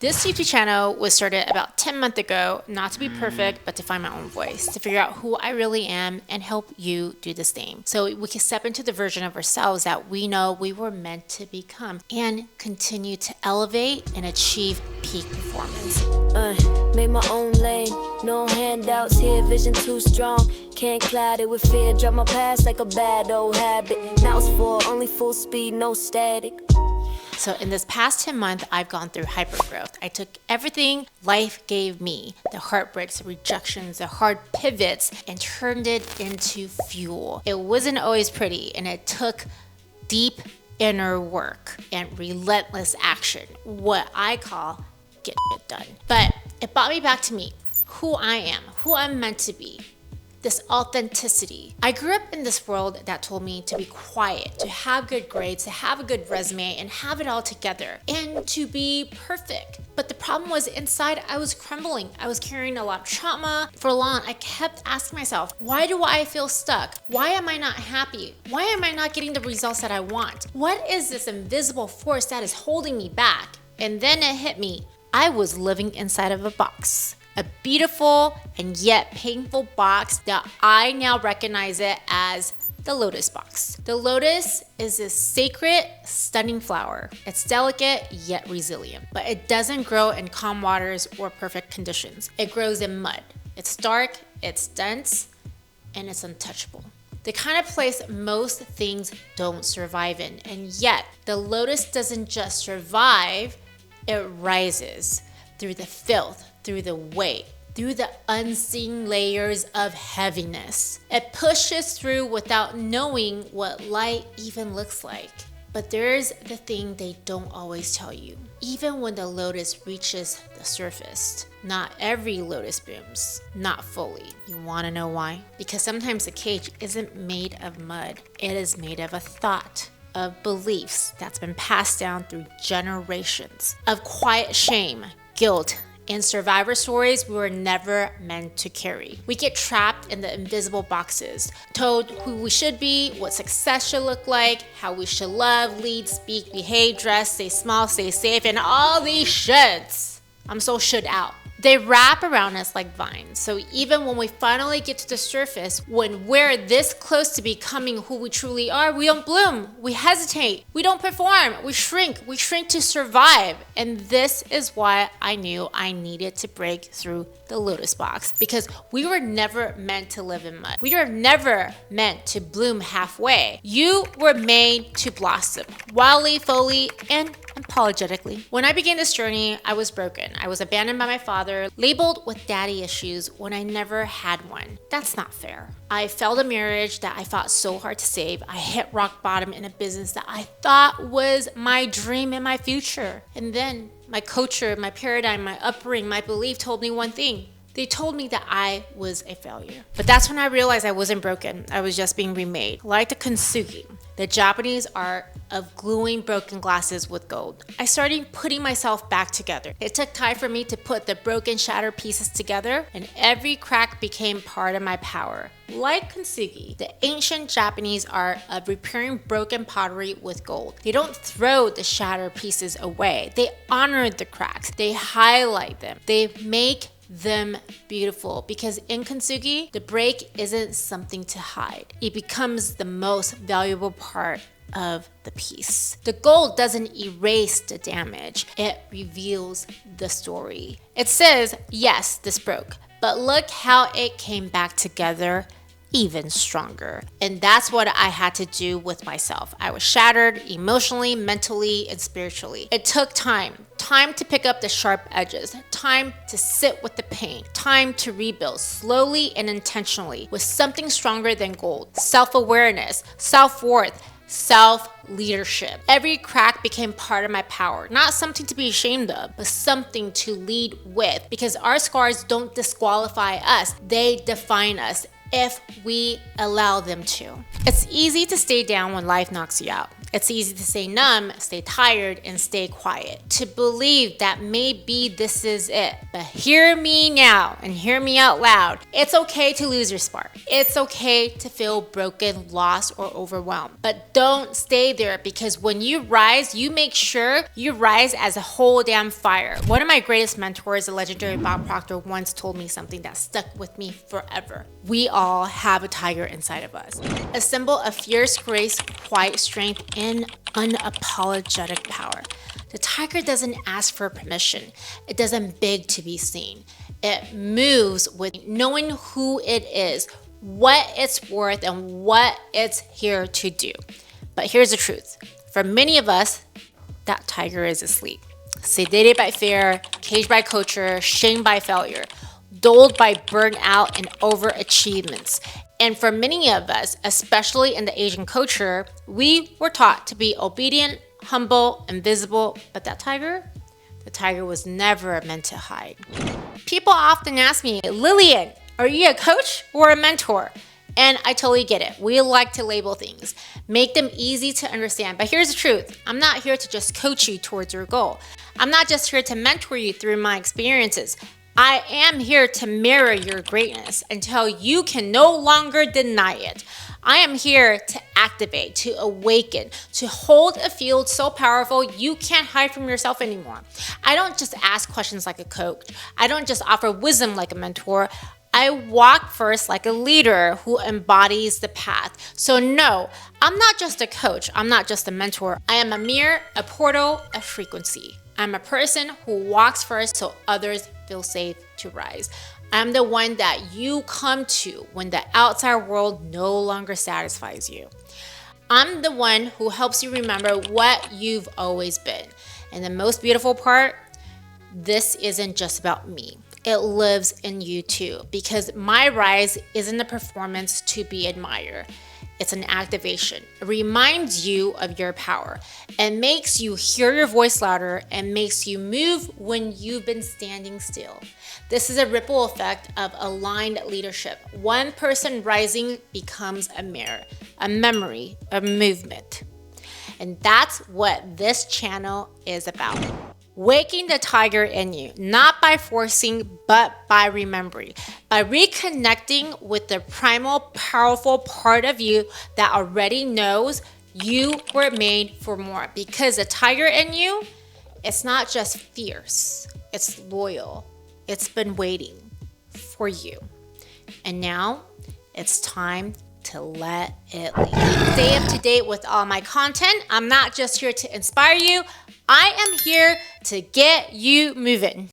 This YouTube channel was started about 10 months ago, not to be perfect, but to find my own voice, to figure out who I really am and help you do the same. So we can step into the version of ourselves that we know we were meant to become and continue to elevate and achieve peak performance. Made my own lane, no handouts here, vision too strong. Can't cloud it with fear, drop my past like a bad old habit. Now it's for only full speed, no static. So in this past 10 months, I've gone through hypergrowth. I took everything life gave me, the heartbreaks, the rejections, the hard pivots, and turned it into fuel. It wasn't always pretty, and it took deep inner work and relentless action, what I call get shit done. But it brought me back to me, who I am, who I'm meant to be. This authenticity. I grew up in this world that told me to be quiet, to have good grades, to have a good resume, and have it all together, and to be perfect. But the problem was inside I was crumbling. I was carrying a lot of trauma. For long, I kept asking myself, why do I feel stuck? Why am I not happy? Why am I not getting the results that I want? What is this invisible force that is holding me back? And then it hit me. I was living inside of a box. A beautiful and yet painful box that I now recognize it as the Lotus box. The Lotus is this sacred, stunning flower. It's delicate yet resilient, but it doesn't grow in calm waters or perfect conditions. It grows in mud. It's dark, it's dense, and it's untouchable. The kind of place most things don't survive in. And yet, the Lotus doesn't just survive, it rises through the filth, through the weight, through the unseen layers of heaviness. It pushes through without knowing what light even looks like. But there's the thing they don't always tell you. Even when the lotus reaches the surface, not every lotus blooms, not fully. You want to know why? Because sometimes the cage isn't made of mud. It is made of a thought, of beliefs that's been passed down through generations, of quiet shame, guilt, and survivor stories we were never meant to carry. We get trapped in the invisible boxes, told who we should be, what success should look like, how we should love, lead, speak, behave, dress, stay small, stay safe, and all these shoulds. I'm so should out. They wrap around us like vines. So even when we finally get to the surface, when we're this close to becoming who we truly are, we don't bloom, we hesitate, we don't perform, we shrink to survive. And this is why I knew I needed to break through the Lotus box, because we were never meant to live in mud. We were never meant to bloom halfway. You were made to blossom, wildly, fully, and unapologetically. When I began this journey, I was broken. I was abandoned by my father, labeled with daddy issues when I never had one. That's not fair. I failed a marriage that I fought so hard to save. I hit rock bottom in a business that I thought was my dream and my future. And then my culture, my paradigm, my upbringing, my belief told me one thing. They told me that I was a failure. But that's when I realized I wasn't broken. I was just being remade. Like the Kintsugi, the Japanese art of gluing broken glasses with gold. I started putting myself back together. It took time for me to put the broken, shattered pieces together, and every crack became part of my power. Like Kintsugi, the ancient Japanese art of repairing broken pottery with gold. They don't throw the shattered pieces away. They honor the cracks. They highlight them. They make them beautiful, because in Kintsugi, the break isn't something to hide. It becomes the most valuable part of the piece. The gold doesn't erase the damage. It reveals the story. It says, yes, this broke, but look how it came back together even stronger. And that's what I had to do with myself. I was shattered emotionally, mentally, and spiritually. It took time to pick up the sharp edges, time to sit with the pain, time to rebuild slowly and intentionally with something stronger than gold. Self-awareness, self-worth, self-leadership. Every crack became part of my power, not something to be ashamed of, but something to lead with, because our scars don't disqualify us, they define us. if we allow them to. It's easy to stay down when life knocks you out. It's easy to stay numb, stay tired, and stay quiet. To believe that maybe this is it. But hear me now and hear me out loud. It's okay to lose your spark. It's okay to feel broken, lost, or overwhelmed. But don't stay there, because when you rise, you make sure you rise as a whole damn fire. One of my greatest mentors, the legendary Bob Proctor, once told me something that stuck with me forever. We all have a tiger inside of us. A symbol of fierce grace, quiet strength, and unapologetic power. The tiger doesn't ask for permission. It doesn't beg to be seen. It moves with knowing who it is, what it's worth, and what it's here to do. But here's the truth. For many of us, that tiger is asleep. Sedated by fear, caged by culture, shamed by failure, dulled by burnout and overachievements. And for many of us, especially in the Asian culture, we were taught to be obedient, humble, invisible. But that tiger? The tiger was never meant to hide. People often ask me, Lillian, are you a coach or a mentor? And I totally get it. We like to label things, make them easy to understand. But here's the truth. I'm not here to just coach you towards your goal. I'm not just here to mentor you through my experiences. I am here to mirror your greatness until you can no longer deny it. I am here to activate, to awaken, to hold a field so powerful you can't hide from yourself anymore. I don't just ask questions like a coach. I don't just offer wisdom like a mentor. I walk first like a leader who embodies the path. So no, I'm not just a coach. I'm not just a mentor. I am a mirror, a portal, a frequency. I'm a person who walks first so others feel safe to rise. I'm the one that you come to when the outside world no longer satisfies you. I'm the one who helps you remember what you've always been. And the most beautiful part, this isn't just about me. It lives in you too, because my rise isn't a performance to be admired. It's an activation. It reminds you of your power. It makes you hear your voice louder and makes you move when you've been standing still. This is a ripple effect of aligned leadership. One person rising becomes a mirror, a memory, a movement. And that's what this channel is about. Waking the tiger in you, not by forcing, but by remembering, by reconnecting with the primal, powerful part of you that already knows you were made for more. Because the tiger in you, it's not just fierce, it's loyal. It's been waiting for you. And now it's time to let it lead. Stay up to date with all my content. I'm not just here to inspire you. I am here to get you moving.